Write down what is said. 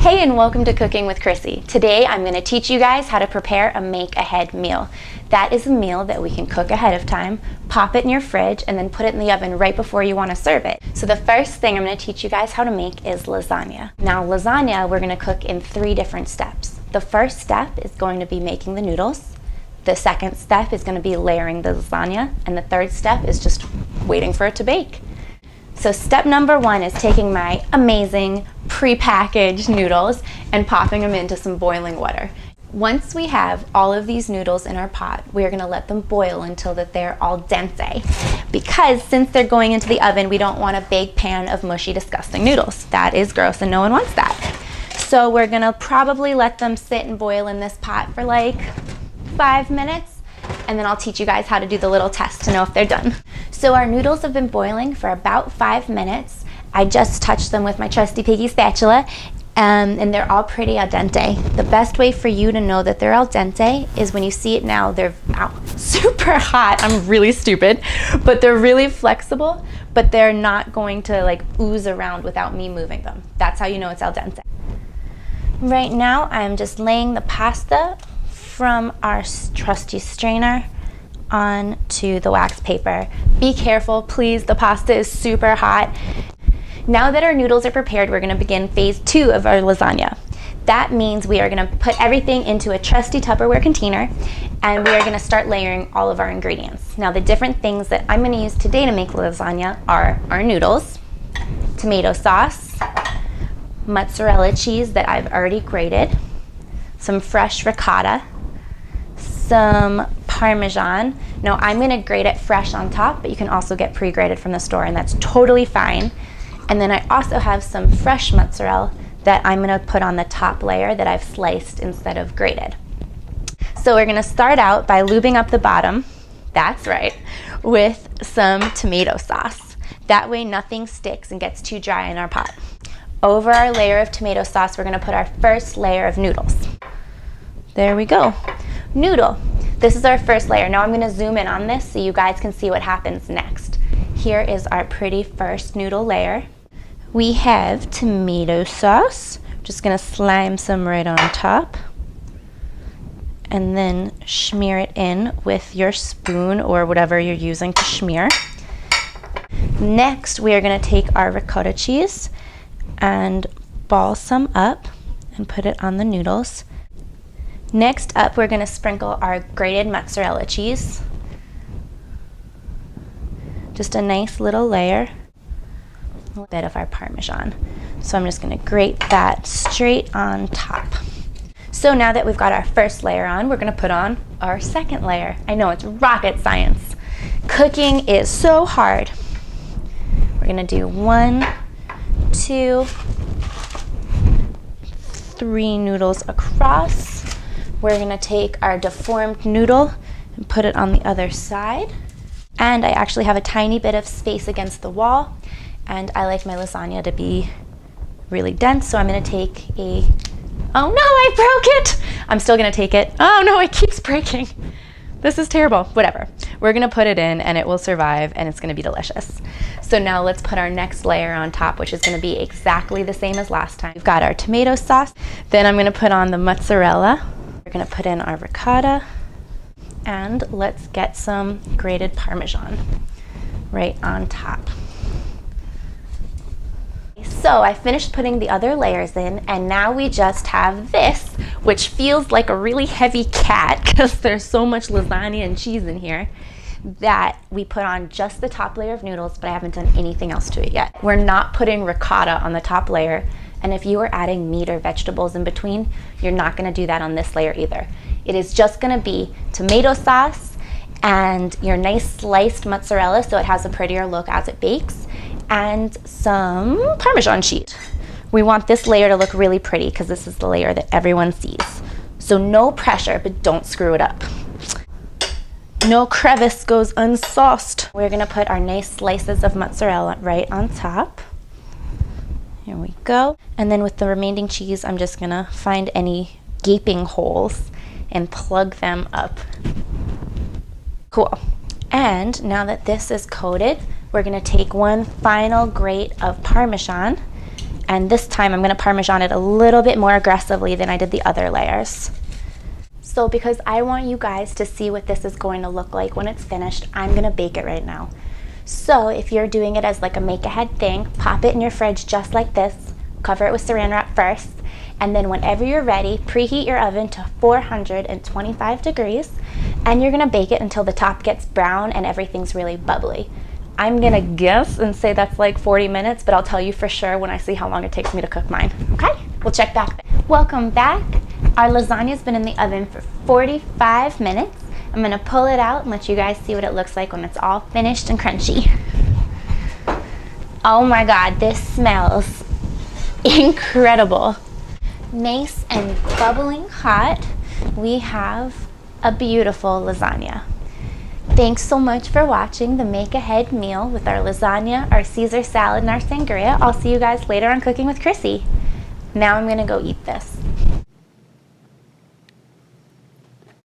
Hey, and welcome to Cooking with Krissy. Today I'm going to teach you guys how to prepare a make-ahead meal. That is a meal that we can cook ahead of time, pop it in your fridge, and then put it in the oven right before you want to serve it. So the first thing I'm going to teach you guys how to make is lasagna. Now lasagna we're going to cook in 3 different steps. The first step is going to be making the noodles. The second step is going to be layering the lasagna, and the third step is just waiting for it to bake. So step number 1 is taking my amazing pre-packaged noodles and popping them into some boiling water. Once we have all of these noodles in our pot, we're going to let them boil until that they're al dente. Because since they're going into the oven, we don't want a big pan of mushy, disgusting noodles. That is gross and no one wants that. So we're going to probably let them sit and boil in this pot for like 5 minutes. And then I'll teach you guys how to do the little test to know if they're done. So our noodles have been boiling for about 5 minutes. I just touched them with my trusty piggy spatula, and they're all pretty al dente. The best way for you to know that they're al dente is when you see it now, they're super hot. I'm really stupid, but they're really flexible, but they're not going to like ooze around without me moving them. That's how you know it's al dente. Right now, I'm just laying the pasta from our trusty strainer onto the wax paper. Be careful, please. The pasta is super hot. Now that our noodles are prepared, we're going to begin phase 2 of our lasagna. That means we are going to put everything into a trusty Tupperware container, and we are going to start layering all of our ingredients. Now, the different things that I'm going to use today to make lasagna are our noodles, tomato sauce, mozzarella cheese that I've already grated, some fresh ricotta, some Parmesan. Now I'm going to grate it fresh on top, but you can also get pre-grated from the store, and that's totally fine. And then I also have some fresh mozzarella that I'm going to put on the top layer that I've sliced instead of grated. So we're going to start out by lubing up the bottom, that's right, with some tomato sauce. That way nothing sticks and gets too dry in our pot. Over our layer of tomato sauce, we're going to put our first layer of noodles. There we go. Noodle. This is our first layer. Now I'm going to zoom in on this so you guys can see what happens next. Here is our pretty first noodle layer. We have tomato sauce. Just going to slime some right on top. And then smear it in with your spoon or whatever you're using to smear. Next, we are going to take our ricotta cheese and ball some up and put it on the noodles. Next up, we're going to sprinkle our grated mozzarella cheese. Just a nice little layer. A bit of our Parmesan. So I'm just going to grate that straight on top. So now that we've got our first layer on, we're going to put on our second layer. I know it's rocket science. Cooking is so hard. We're going to do 1, 2, 3 noodles across. We're going to take our deformed noodle and put it on the other side. And I actually have a tiny bit of space against the wall, and I like my lasagna to be really dense, so I'm going to take a... Oh no, I broke it! I'm still going to take it. Oh no, it keeps breaking. This is terrible. Whatever. We're going to put it in, and it will survive, and it's going to be delicious. So now let's put our next layer on top, which is going to be exactly the same as last time. We've got our tomato sauce. Then I'm going to put on the mozzarella. We're going to put in our ricotta, and let's get some grated Parmesan right on top. So I finished putting the other layers in, and now we just have this, which feels like a really heavy cat because there's so much lasagna and cheese in here, that we put on just the top layer of noodles, but I haven't done anything else to it yet. We're not putting ricotta on the top layer. And if you are adding meat or vegetables in between, you're not going to do that on this layer either. It is just going to be tomato sauce and your nice sliced mozzarella so it has a prettier look as it bakes, and some Parmesan cheese. We want this layer to look really pretty because this is the layer that everyone sees. So no pressure, but don't screw it up. No crevice goes unsauced. We're going to put our nice slices of mozzarella right on top. Here we go. And then with the remaining cheese, I'm just gonna find any gaping holes and plug them up. Cool. And now that this is coated, we're gonna take one final grate of Parmesan And this time I'm going to Parmesan it a little bit more aggressively than I did the other layers. So because I want you guys to see what this is going to look like when it's finished, I'm going to bake it right now. So if you're doing it as like a make ahead thing, pop it in your fridge just like this. Cover it with saran wrap first. And then whenever you're ready, preheat your oven to 425 degrees. And you're going to bake it until the top gets brown and everything's really bubbly. I'm going to guess and say that's like 40 minutes, but I'll tell you for sure when I see how long it takes me to cook mine. Okay? We'll check back then. Welcome back. Our lasagna's been in the oven for 45 minutes. I'm going to pull it out and let you guys see what it looks like when it's all finished and crunchy. Oh my God, this smells incredible. Nice and bubbling hot, we have a beautiful lasagna. Thanks so much for watching the Make Ahead meal with our lasagna, our Caesar salad, and our sangria. I'll see you guys later on Cooking with Krissy. Now I'm gonna go eat this.